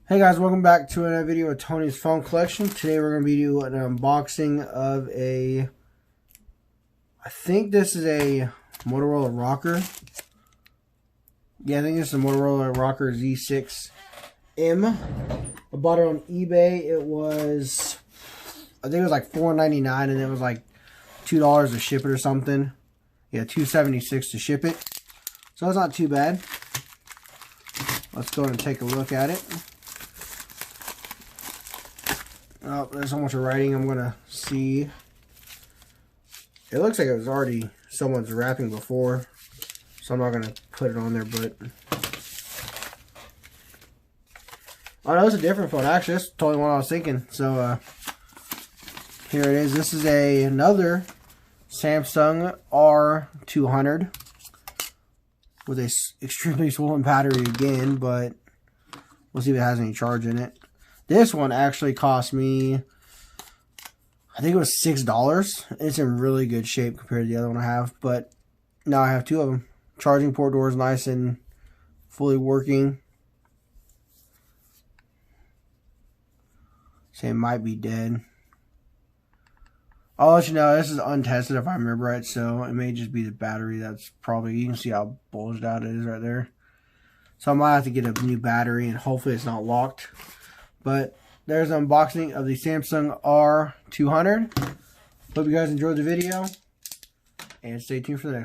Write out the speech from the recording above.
Hey guys, welcome back to another video of Tony's phone collection. Today we're going to be doing an unboxing of I think this is a Motorola rocker. Yeah, I think this is a Motorola rocker Z6M. I bought it on eBay. It was, I think it was like $4.99 and it was like $2 to ship it or something. Yeah, $2.76 to ship it. So it's not too bad. Let's go and take a look at it. Oh, there's so much writing. I'm gonna see. It looks like it was already someone's wrapping before, so I'm not gonna put it on there. But oh, no, it's a different phone. Actually, that's totally what I was thinking. So here it is. This is another Samsung R200 with a extremely swollen battery again, but we'll see if it has any charge in it. This one actually cost me, I think it was $6. It's in really good shape compared to the other one I have, but now I have two of them. Charging port door is nice and fully working. Say it might be dead. I'll let you know, this is untested if I remember right, so it may just be the battery. That's probably, you can see how bulged out it is right there. So I might have to get a new battery and hopefully it's not locked. But there's an unboxing of the Samsung R200. Hope you guys enjoyed the video. And stay tuned for the next one.